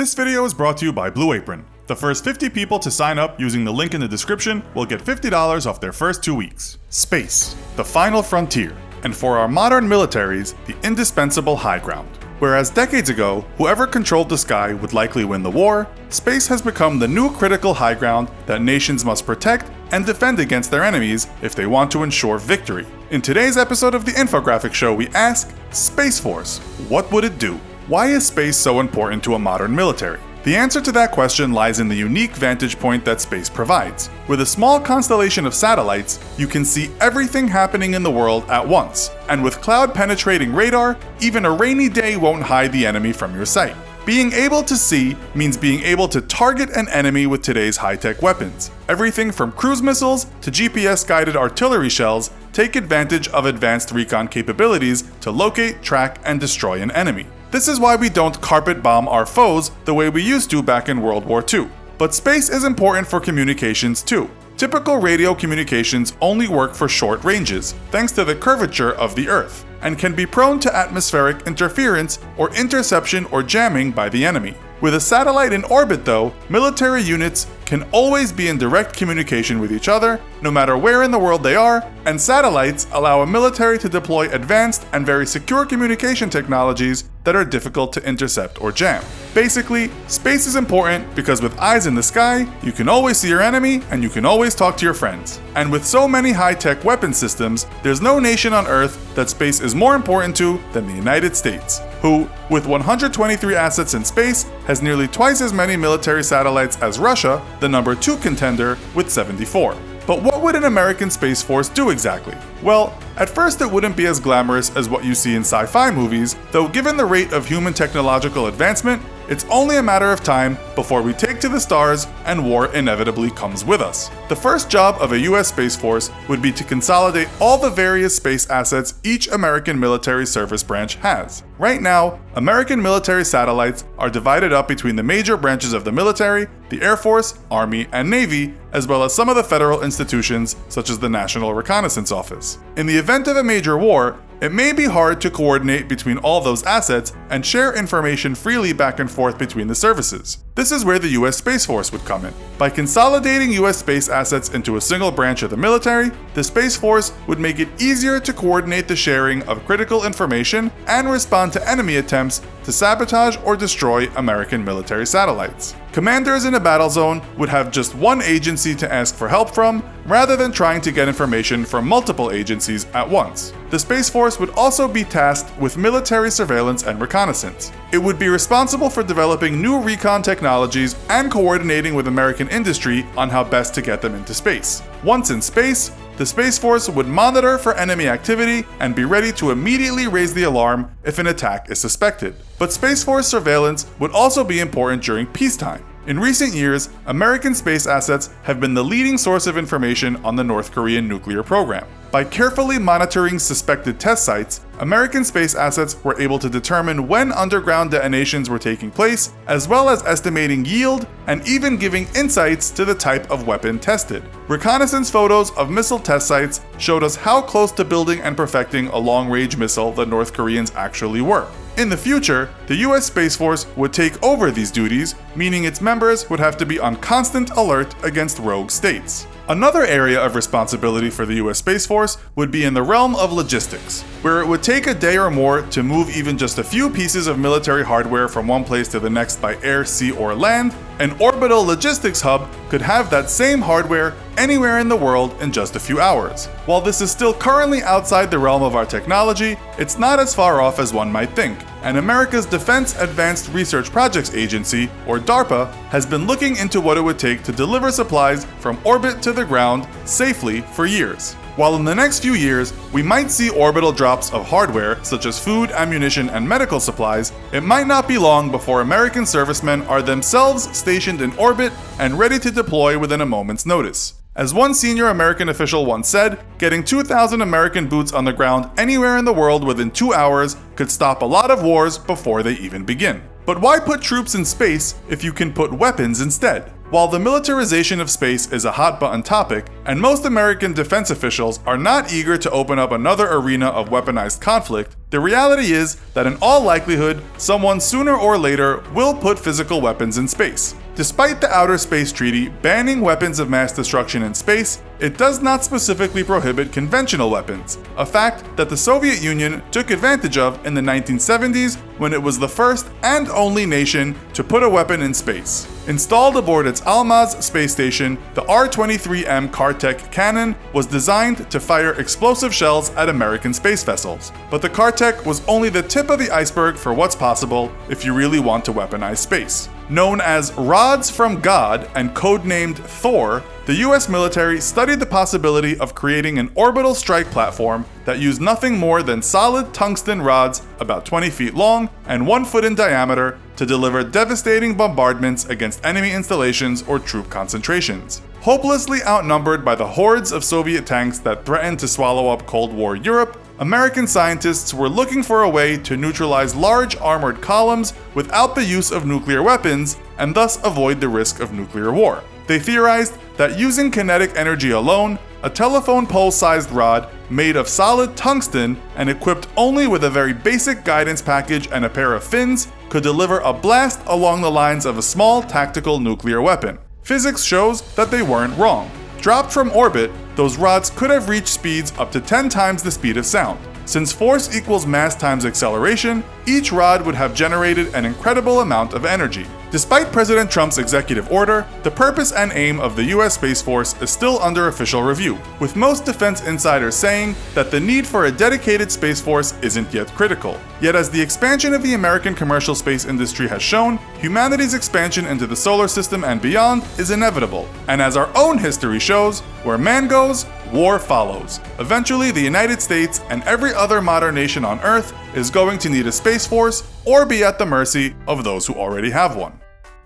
This video is brought to you by Blue Apron. The first 50 people to sign up using the link in the description will get $50 off their first 2 weeks. Space, the final frontier, and for our modern militaries, the indispensable high ground. Whereas decades ago, whoever controlled the sky would likely win the war, space has become the new critical high ground that nations must protect and defend against their enemies if they want to ensure victory. In today's episode of the Infographics Show, we ask, Space Force, what would it do? Why is space so important to a modern military? The answer to that question lies in the unique vantage point that space provides. With a small constellation of satellites, you can see everything happening in the world at once. And with cloud-penetrating radar, even a rainy day won't hide the enemy from your sight. Being able to see means being able to target an enemy with today's high-tech weapons. Everything from cruise missiles to GPS-guided artillery shells take advantage of advanced recon capabilities to locate, track, and destroy an enemy. This is why we don't carpet bomb our foes the way we used to back in World War II. But space is important for communications too. Typical radio communications only work for short ranges, thanks to the curvature of the Earth, and can be prone to atmospheric interference or interception or jamming by the enemy. With a satellite in orbit though, military units can always be in direct communication with each other, no matter where in the world they are, and satellites allow a military to deploy advanced and very secure communication technologies that are difficult to intercept or jam. Basically, space is important because with eyes in the sky, you can always see your enemy and you can always talk to your friends. And with so many high-tech weapon systems, there's no nation on Earth that space is more important to than the United States, who, with 123 assets in space, has nearly twice as many military satellites as Russia, the number 2 contender, with 74. But what would an American Space Force do exactly? Well, at first it wouldn't be as glamorous as what you see in sci-fi movies, though given the rate of human technological advancement, it's only a matter of time before we take to the stars and war inevitably comes with us. The first job of a US Space Force would be to consolidate all the various space assets each American military service branch has. Right now, American military satellites are divided up between the major branches of the military, the Air Force, Army, and Navy, as well as some of the federal institutions such as the National Reconnaissance Office. In the event of a major war, it may be hard to coordinate between all those assets and share information freely back and forth between the services. This is where the US Space Force would come in. By consolidating US space assets into a single branch of the military, the Space Force would make it easier to coordinate the sharing of critical information and respond to enemy attempts to sabotage or destroy American military satellites. Commanders in a battle zone would have just one agency to ask for help from, rather than trying to get information from multiple agencies at once. The Space Force would also be tasked with military surveillance and reconnaissance. It would be responsible for developing new recon technologies and coordinating with American industry on how best to get them into space. Once in space, the Space Force would monitor for enemy activity and be ready to immediately raise the alarm if an attack is suspected. But Space Force surveillance would also be important during peacetime. In recent years, American space assets have been the leading source of information on the North Korean nuclear program. By carefully monitoring suspected test sites, American space assets were able to determine when underground detonations were taking place, as well as estimating yield and even giving insights to the type of weapon tested. Reconnaissance photos of missile test sites showed us how close to building and perfecting a long-range missile the North Koreans actually were. In the future, the US Space Force would take over these duties, meaning its members would have to be on constant alert against rogue states. Another area of responsibility for the US Space Force would be in the realm of logistics, where it would take a day or more to move even just a few pieces of military hardware from one place to the next by air, sea, or land. An orbital logistics hub could have that same hardware anywhere in the world in just a few hours. While this is still currently outside the realm of our technology, it's not as far off as one might think. And America's Defense Advanced Research Projects Agency, or DARPA, has been looking into what it would take to deliver supplies from orbit to the ground safely for years. While in the next few years, we might see orbital drops of hardware such as food, ammunition, and medical supplies, it might not be long before American servicemen are themselves stationed in orbit and ready to deploy within a moment's notice. As one senior American official once said, getting 2,000 American boots on the ground anywhere in the world within 2 hours could stop a lot of wars before they even begin. But why put troops in space if you can put weapons instead? While the militarization of space is a hot-button topic, and most American defense officials are not eager to open up another arena of weaponized conflict, the reality is that in all likelihood, someone sooner or later will put physical weapons in space. Despite the Outer Space Treaty banning weapons of mass destruction in space, it does not specifically prohibit conventional weapons, a fact that the Soviet Union took advantage of in the 1970s when it was the first and only nation to put a weapon in space. Installed aboard its Almaz space station, the R-23M Kartek cannon was designed to fire explosive shells at American space vessels. But the Kartek was only the tip of the iceberg for what's possible if you really want to weaponize space. Known as Rods from God and codenamed Thor, the US military studied the possibility of creating an orbital strike platform that used nothing more than solid tungsten rods about 20 feet long and 1 foot in diameter to deliver devastating bombardments against enemy installations or troop concentrations. Hopelessly outnumbered by the hordes of Soviet tanks that threatened to swallow up Cold War Europe, American scientists were looking for a way to neutralize large armored columns without the use of nuclear weapons and thus avoid the risk of nuclear war. They theorized that using kinetic energy alone, a telephone pole-sized rod made of solid tungsten and equipped only with a very basic guidance package and a pair of fins could deliver a blast along the lines of a small tactical nuclear weapon. Physics shows that they weren't wrong. Dropped from orbit, those rods could have reached speeds up to 10 times the speed of sound. Since force equals mass times acceleration, each rod would have generated an incredible amount of energy. Despite President Trump's executive order, the purpose and aim of the US Space Force is still under official review, with most defense insiders saying that the need for a dedicated Space Force isn't yet critical. Yet as the expansion of the American commercial space industry has shown, humanity's expansion into the solar system and beyond is inevitable. And as our own history shows, where man goes, war follows. Eventually, the United States and every other modern nation on Earth is going to need a Space Force or be at the mercy of those who already have one.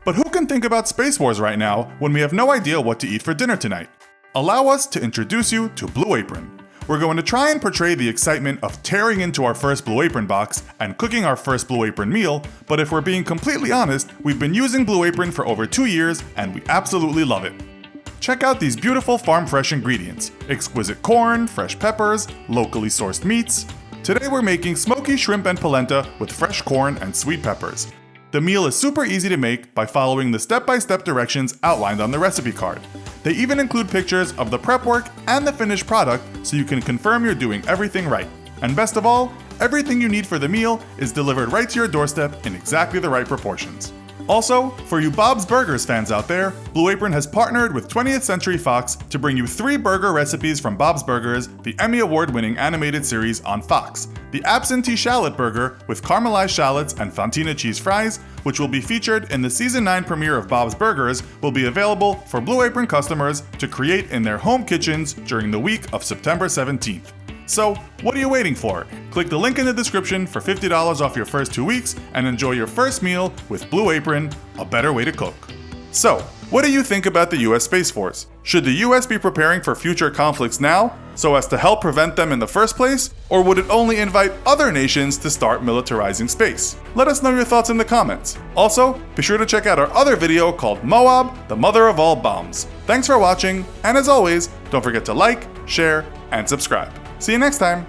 But who can think about Space Wars right now when we have no idea what to eat for dinner tonight? Allow us to introduce you to Blue Apron. We're going to try and portray the excitement of tearing into our first Blue Apron box and cooking our first Blue Apron meal, but if we're being completely honest, we've been using Blue Apron for over 2 years and we absolutely love it. Check out these beautiful farm-fresh ingredients: exquisite corn, fresh peppers, locally sourced meats. Today we're making smoky shrimp and polenta with fresh corn and sweet peppers. The meal is super easy to make by following the step-by-step directions outlined on the recipe card. They even include pictures of the prep work and the finished product so you can confirm you're doing everything right. And best of all, everything you need for the meal is delivered right to your doorstep in exactly the right proportions. Also, for you Bob's Burgers fans out there, Blue Apron has partnered with 20th Century Fox to bring you 3 burger recipes from Bob's Burgers, the Emmy Award-winning animated series on Fox. The Absentee Shallot Burger with caramelized shallots and fontina cheese fries, which will be featured in the Season 9 premiere of Bob's Burgers, will be available for Blue Apron customers to create in their home kitchens during the week of September 17th. So, what are you waiting for? Click the link in the description for $50 off your first 2 weeks and enjoy your first meal with Blue Apron, a better way to cook. So, what do you think about the US Space Force? Should the US be preparing for future conflicts now, so as to help prevent them in the first place? Or would it only invite other nations to start militarizing space? Let us know your thoughts in the comments. Also, be sure to check out our other video called Moab, the Mother of All Bombs. Thanks for watching, and as always, don't forget to like, share, and subscribe. See you next time!